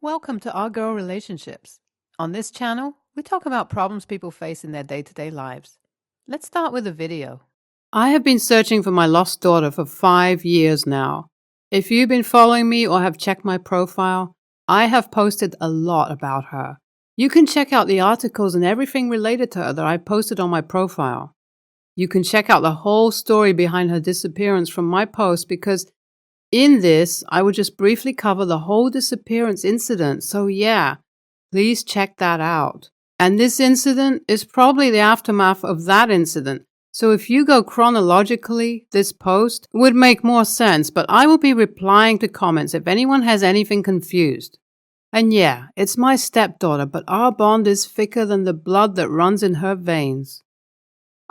Welcome to Our Girl Relationships. On this channel, we talk about problems people face in their day-to-day lives. Let's start with a video. I have been searching for my lost daughter for 5 years now. If you've been following me or have checked my profile, I have posted a lot about her. You can check out the articles and everything related to her that I posted on my profile. You can check out the whole story behind her disappearance from my post because in this, I will just briefly cover the whole disappearance incident, so yeah, please check that out. And this incident is probably the aftermath of that incident, so if you go chronologically, this post would make more sense, but I will be replying to comments if anyone has anything confused. And yeah, it's my stepdaughter, but our bond is thicker than the blood that runs in her veins.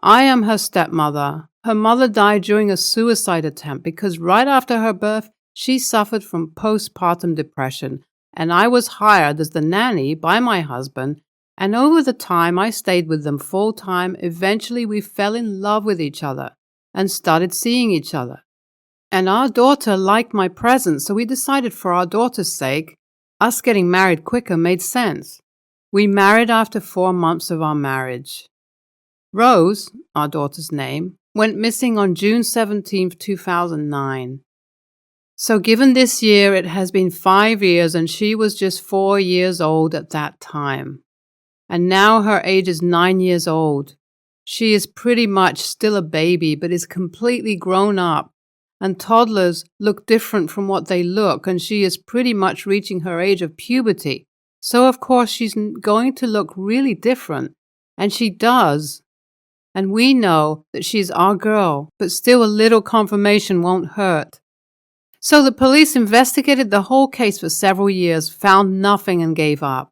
I am her stepmother. Her mother died during a suicide attempt because right after her birth, she suffered from postpartum depression, and I was hired as the nanny by my husband, and over the time I stayed with them full-time, eventually we fell in love with each other and started seeing each other. And our daughter liked my presence, so we decided for our daughter's sake, us getting married quicker made sense. We married after 4 months of our marriage. Rose, our daughter's name, went missing on June 17, 2009. So given this year, it has been 5 years and she was just 4 years old at that time. And now her age is 9 years old. She is pretty much still a baby, but is completely grown up. And toddlers look different from what they look, and she is pretty much reaching her age of puberty. So of course she's going to look really different. And she does. And we know that she's our girl, but still a little confirmation won't hurt. So the police investigated the whole case for several years, found nothing and gave up.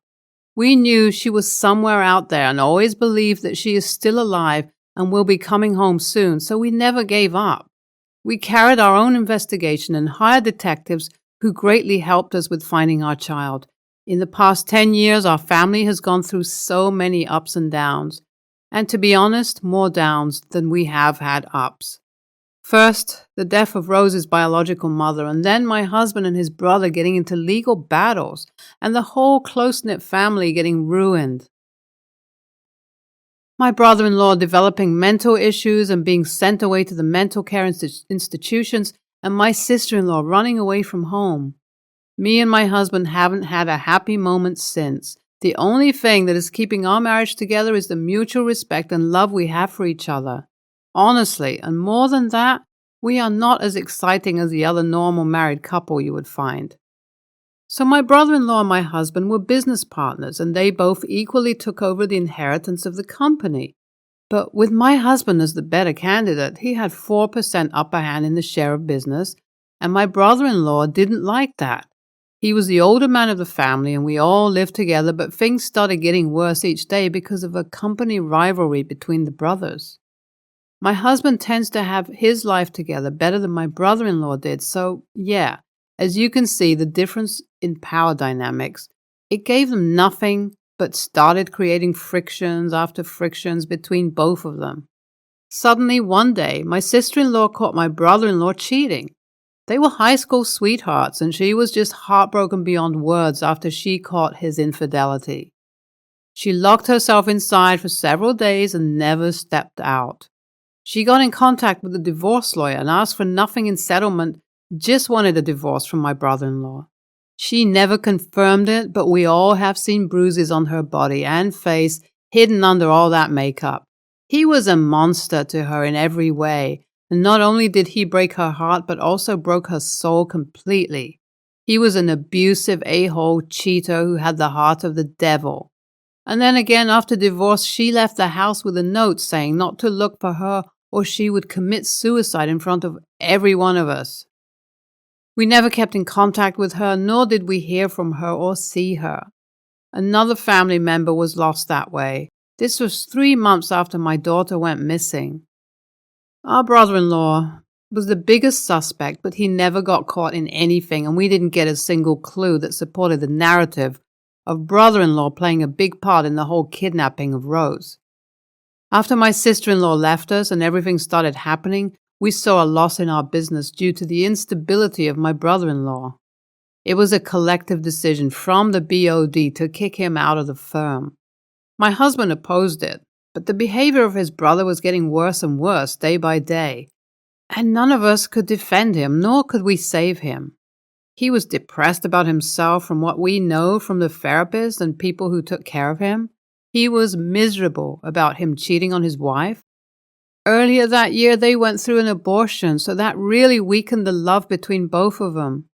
We knew she was somewhere out there and always believed that she is still alive and will be coming home soon, so we never gave up. We carried our own investigation and hired detectives who greatly helped us with finding our child. In the past 10 years, our family has gone through so many ups and downs. And to be honest, more downs than we have had ups. First, the death of Rose's biological mother, and then my husband and his brother getting into legal battles, and the whole close-knit family getting ruined. My brother-in-law developing mental issues and being sent away to the mental care institutions, and my sister-in-law running away from home. Me and my husband haven't had a happy moment since. The only thing that is keeping our marriage together is the mutual respect and love we have for each other. Honestly, and more than that, we are not as exciting as the other normal married couple you would find. So my brother-in-law and my husband were business partners, and they both equally took over the inheritance of the company. But with my husband as the better candidate, he had 4% upper hand in the share of business, and my brother-in-law didn't like that. He was the older man of the family and we all lived together, but things started getting worse each day because of a company rivalry between the brothers. My husband tends to have his life together better than my brother-in-law did, so yeah, as you can see the difference in power dynamics, it gave them nothing but started creating frictions after frictions between both of them. Suddenly one day, my sister-in-law caught my brother-in-law cheating. They were high school sweethearts, and she was just heartbroken beyond words after she caught his infidelity. She locked herself inside for several days and never stepped out. She got in contact with the divorce lawyer and asked for nothing in settlement, just wanted a divorce from my brother-in-law. She never confirmed it, but we all have seen bruises on her body and face hidden under all that makeup. He was a monster to her in every way. And not only did he break her heart, but also broke her soul completely. He was an abusive a-hole cheater who had the heart of the devil. And then again, after divorce, she left the house with a note saying not to look for her or she would commit suicide in front of every one of us. We never kept in contact with her, nor did we hear from her or see her. Another family member was lost that way. This was 3 months after my daughter went missing. Our brother-in-law was the biggest suspect, but he never got caught in anything, and we didn't get a single clue that supported the narrative of brother-in-law playing a big part in the whole kidnapping of Rose. After my sister-in-law left us and everything started happening, We saw a loss in our business due to the instability of my brother-in-law. It was a collective decision from the BOD to kick him out of the firm. My husband opposed it, but the behavior of his brother was getting worse and worse day by day, and none of us could defend him, nor could we save him. He was depressed about himself from what we know from the therapist and people who took care of him. He was miserable about him cheating on his wife. Earlier that year, they went through an abortion, so that really weakened the love between both of them.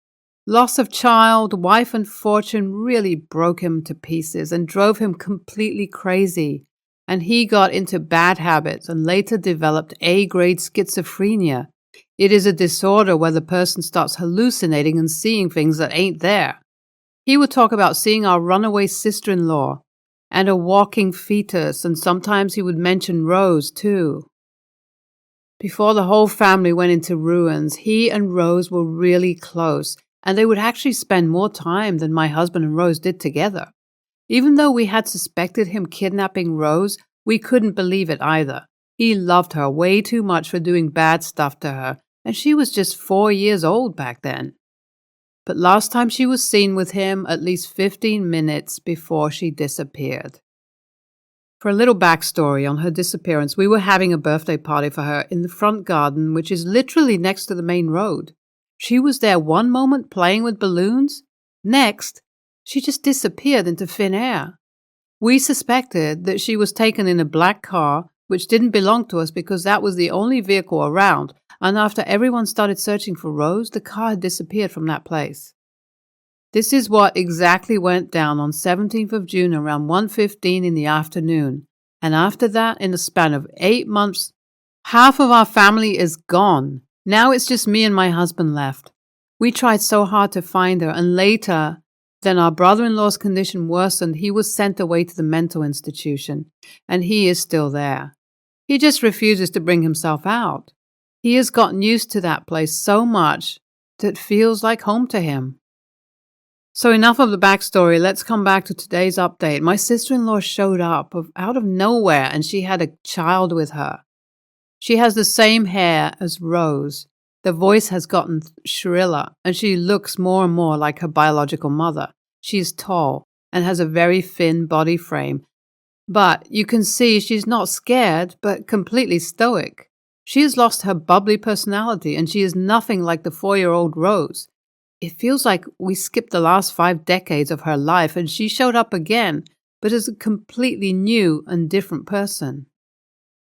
Loss of child, wife, and fortune really broke him to pieces and drove him completely crazy. And he got into bad habits and later developed A-grade schizophrenia. It is a disorder where the person starts hallucinating and seeing things that ain't there. He would talk about seeing our runaway sister-in-law and a walking fetus, and sometimes he would mention Rose too. Before the whole family went into ruins, he and Rose were really close, and they would actually spend more time than my husband and Rose did together. Even though we had suspected him kidnapping Rose, we couldn't believe it either. He loved her way too much for doing bad stuff to her, and she was just 4 years old back then. But last time she was seen with him at least 15 minutes before she disappeared. For a little backstory on her disappearance, we were having a birthday party for her in the front garden, which is literally next to the main road. She was there one moment playing with balloons. Next, she just disappeared into thin air. We suspected that she was taken in a black car, which didn't belong to us because that was the only vehicle around, and after everyone started searching for Rose, the car had disappeared from that place. This is what exactly went down on 17th of June around 1:15 in the afternoon, and after that, in a span of 8 months, half of our family is gone. Now it's just me and my husband left. We tried so hard to find her, and later, then our brother-in-law's condition worsened. He was sent away to the mental institution, and he is still there. He just refuses to bring himself out. He has gotten used to that place so much that it feels like home to him. So enough of the backstory, let's come back to today's update. My sister-in-law showed up out of nowhere, and she had a child with her. She has the same hair as Rose. The voice has gotten shriller, and she looks more and more like her biological mother. She is tall and has a very thin body frame. But you can see she's not scared, but completely stoic. She has lost her bubbly personality, and she is nothing like the 4-year-old Rose. It feels like we skipped the last 5 decades of her life, and she showed up again, but as a completely new and different person.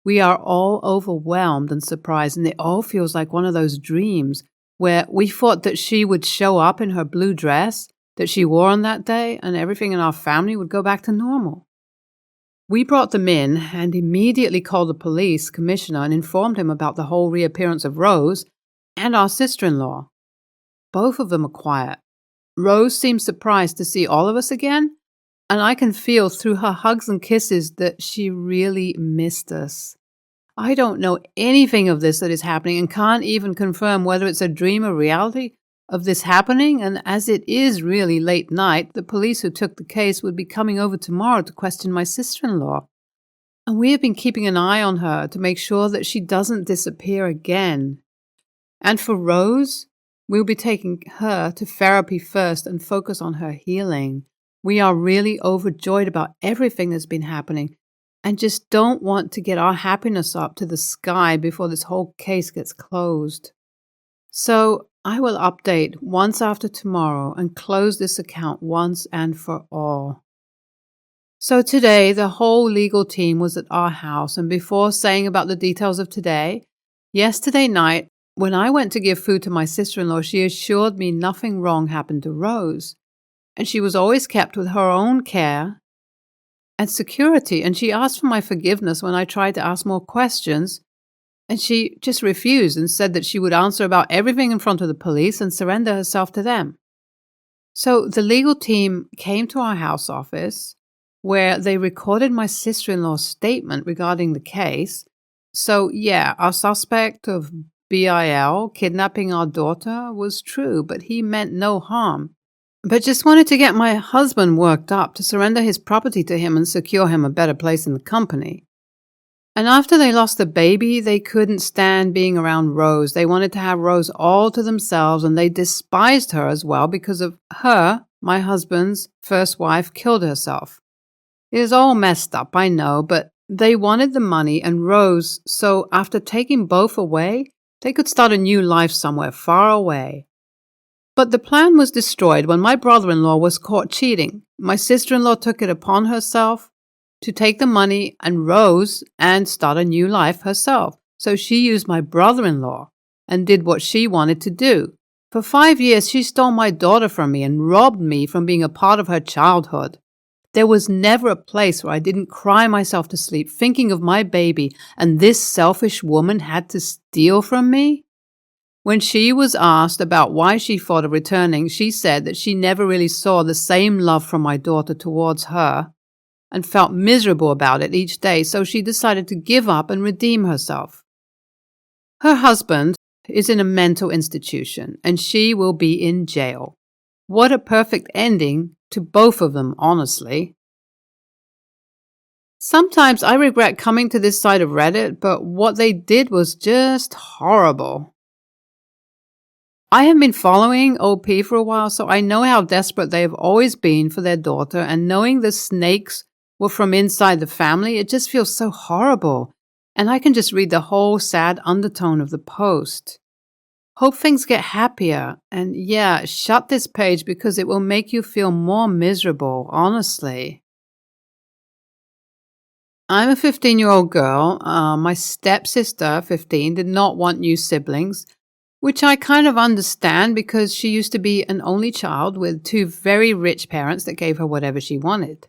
We are all overwhelmed and surprised, and it all feels like one of those dreams where we thought that she would show up in her blue dress that she wore on that day, and everything in our family would go back to normal. We brought them in and immediately called the police commissioner and informed him about the whole reappearance of Rose and our sister-in-law. Both of them are quiet. Rose seems surprised to see all of us again, and I can feel through her hugs and kisses that she really missed us. I don't know anything of this that is happening and can't even confirm whether it's a dream or reality of this happening, and as it is really late night, the police who took the case would be coming over tomorrow to question my sister-in-law. And we have been keeping an eye on her to make sure that she doesn't disappear again. And for Rose, we'll be taking her to therapy first and focus on her healing. We are really overjoyed about everything that's been happening and just don't want to get our happiness up to the sky before this whole case gets closed. So I will update once after tomorrow and close this account once and for all. So today, the whole legal team was at our house, and before saying about the details of today, yesterday night, when I went to give food to my sister-in-law, she assured me nothing wrong happened to Rose, and she was always kept with her own care and security, and she asked for my forgiveness when I tried to ask more questions, and she just refused and said that she would answer about everything in front of the police and surrender herself to them. So the legal team came to our house office where they recorded my sister-in-law's statement regarding the case. So yeah, our suspect of BIL kidnapping our daughter was true, but he meant no harm. But just wanted to get my husband worked up to surrender his property to him and secure him a better place in the company. And after they lost the baby, they couldn't stand being around Rose. They wanted to have Rose all to themselves, and they despised her as well because of her. My husband's first wife killed herself. It is all messed up, I know, but they wanted the money and Rose, so after taking both away, they could start a new life somewhere far away. But the plan was destroyed when my brother-in-law was caught cheating. My sister-in-law took it upon herself to take the money and Rose and start a new life herself. So she used my brother-in-law and did what she wanted to do. For 5 years, she stole my daughter from me and robbed me from being a part of her childhood. There was never a place where I didn't cry myself to sleep thinking of my baby, and this selfish woman had to steal from me? When she was asked about why she thought of returning, she said that she never really saw the same love from my daughter towards her and felt miserable about it each day, so she decided to give up and redeem herself. Her husband is in a mental institution, and she will be in jail. What a perfect ending to both of them, honestly. Sometimes I regret coming to this side of Reddit, but what they did was just horrible. I have been following OP for a while, so I know how desperate they have always been for their daughter, and knowing the snakes were from inside the family, it just feels so horrible. And I can just read the whole sad undertone of the post. Hope things get happier, and yeah, shut this page because it will make you feel more miserable, honestly. I'm a 15-year-old girl. My stepsister, 15, did not want new siblings, which I kind of understand because she used to be an only child with 2 very rich parents that gave her whatever she wanted.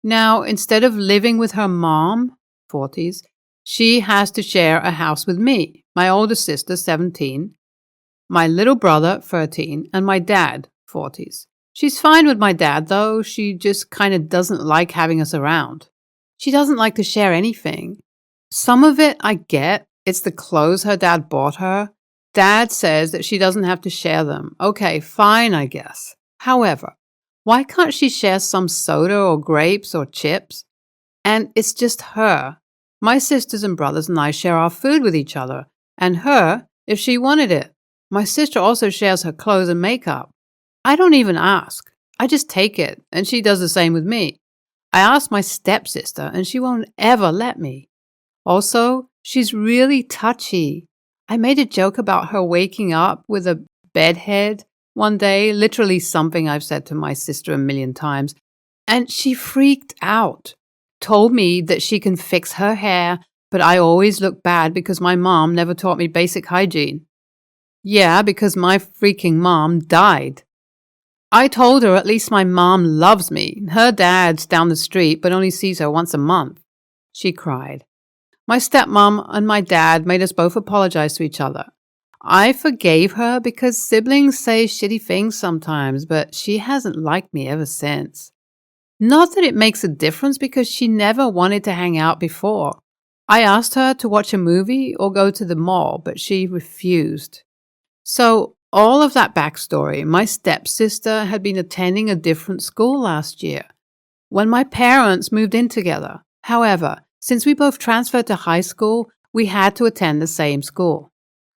Now, instead of living with her mom, 40s, she has to share a house with me, my older sister, 17, my little brother, 13, and my dad, 40s. She's fine with my dad, though. She just kind of doesn't like having us around. She doesn't like to share anything. Some of it I get. It's the clothes her dad bought her. Dad says that she doesn't have to share them. Okay, fine, I guess. However, why can't she share some soda or grapes or chips? And it's just her. My sisters and brothers and I share our food with each other, and her if she wanted it. My sister also shares her clothes and makeup. I don't even ask. I just take it, and she does the same with me. I asked my stepsister, and she won't ever let me. Also, she's really touchy. I made a joke about her waking up with a bedhead one day, literally something I've said to my sister a million times, and she freaked out. Told me that she can fix her hair, but I always look bad because my mom never taught me basic hygiene. Yeah, because my freaking mom died. I told her at least my mom loves me. Her dad's down the street, but only sees her once a month. She cried. My stepmom and my dad made us both apologize to each other. I forgave her because siblings say shitty things sometimes, but she hasn't liked me ever since. Not that it makes a difference because she never wanted to hang out before. I asked her to watch a movie or go to the mall, but she refused. So, all of that backstory, my stepsister had been attending a different school last year when my parents moved in together. However, since we both transferred to high school, we had to attend the same school.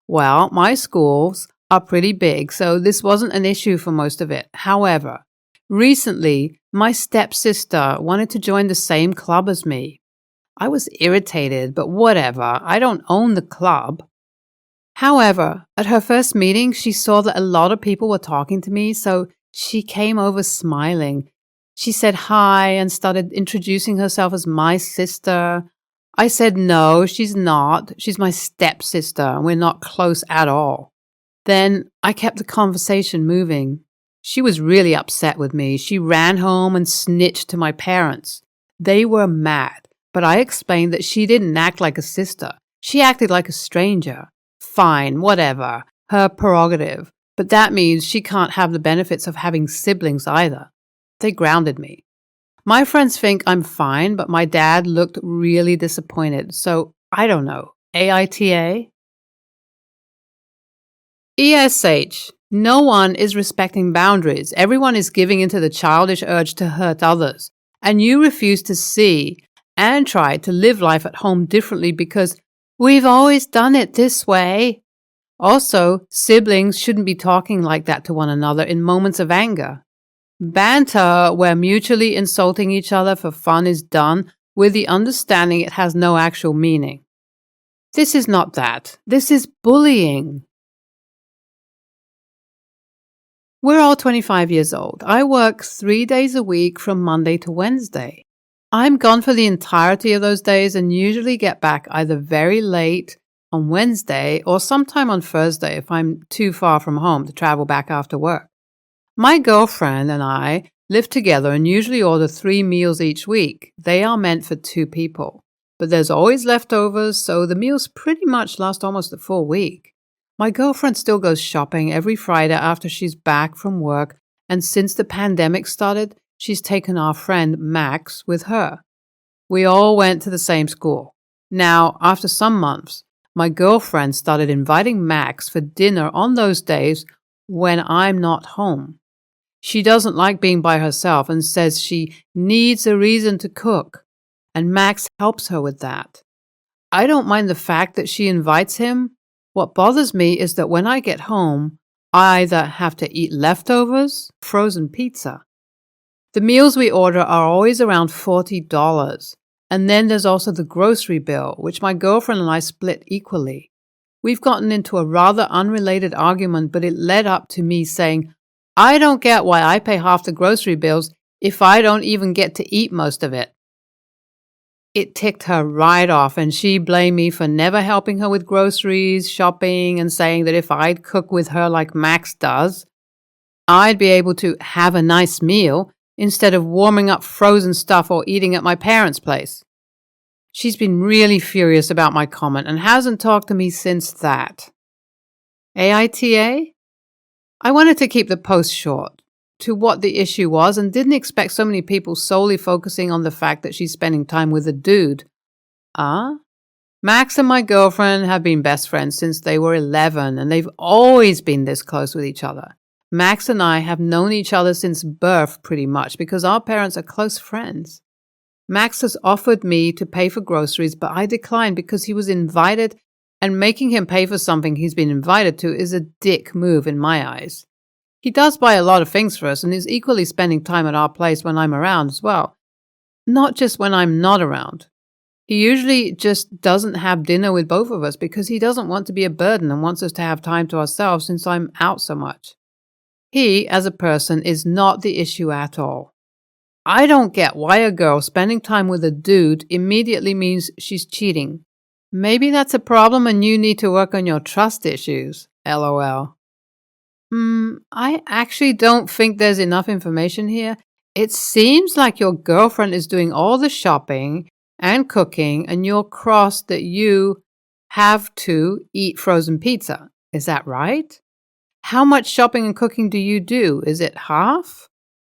Well, my schools are pretty big, so this wasn't an issue for most of it. However, recently, my stepsister wanted to join the same club as me. I was irritated, but whatever, I don't own the club. However, at her first meeting, she saw that a lot of people were talking to me, so she came over smiling. She said hi and started introducing herself as my sister. I said no, she's not. She's my stepsister, and we're not close at all. Then I kept the conversation moving. She was really upset with me. She ran home and snitched to my parents. They were mad, but I explained that she didn't act like a sister. She acted like a stranger. Fine, whatever, her prerogative, but that means she can't have the benefits of having siblings either. They grounded me. My friends think I'm fine, but my dad looked really disappointed, so I don't know. AITA? ESH. No one is respecting boundaries. Everyone is giving into the childish urge to hurt others, and you refuse to see and try to live life at home differently because we've always done it this way. Also, siblings shouldn't be talking like that to one another in moments of anger. Banter, where mutually insulting each other for fun, is done with the understanding it has no actual meaning. This is not that. This is bullying. We're all 25 years old. I work 3 days a week from Monday to Wednesday. I'm gone for the entirety of those days and usually get back either very late on Wednesday or sometime on Thursday if I'm too far from home to travel back after work. My girlfriend and I live together and usually order 3 meals each week. They are meant for 2 people, but there's always leftovers, so the meals pretty much last almost a full week. My girlfriend still goes shopping every Friday after she's back from work, and since the pandemic started, she's taken our friend Max with her. We all went to the same school. Now, after some months, my girlfriend started inviting Max for dinner on those days when I'm not home. She doesn't like being by herself and says she needs a reason to cook, and Max helps her with that. I don't mind the fact that she invites him. What bothers me is that when I get home, I either have to eat leftovers, frozen pizza. The meals we order are always around $40. And then there's also the grocery bill, which my girlfriend and I split equally. We've gotten into a rather unrelated argument, but it led up to me saying, I don't get why I pay half the grocery bills if I don't even get to eat most of it. It ticked her right off, and she blamed me for never helping her with groceries, shopping, and saying that if I'd cook with her like Max does, I'd be able to have a nice meal instead of warming up frozen stuff or eating at my parents' place. She's been really furious about my comment and hasn't talked to me since that. AITA? I wanted to keep the post short to what the issue was and didn't expect so many people solely focusing on the fact that she's spending time with a dude. Max and my girlfriend have been best friends since they were 11, and they've always been this close with each other. Max and I have known each other since birth pretty much because our parents are close friends. Max has offered me to pay for groceries, but I declined because he was invited, and making him pay for something he's been invited to is a dick move in my eyes. He does buy a lot of things for us and is equally spending time at our place when I'm around as well. Not just when I'm not around. He usually just doesn't have dinner with both of us because he doesn't want to be a burden and wants us to have time to ourselves since I'm out so much. He, as a person, is not the issue at all. I don't get why a girl spending time with a dude immediately means she's cheating. Maybe that's a problem and you need to work on your trust issues. LOL. I actually don't think there's enough information here. It seems like your girlfriend is doing all the shopping and cooking and you're cross that you have to eat frozen pizza. Is that right? How much shopping and cooking do you do? Is it half?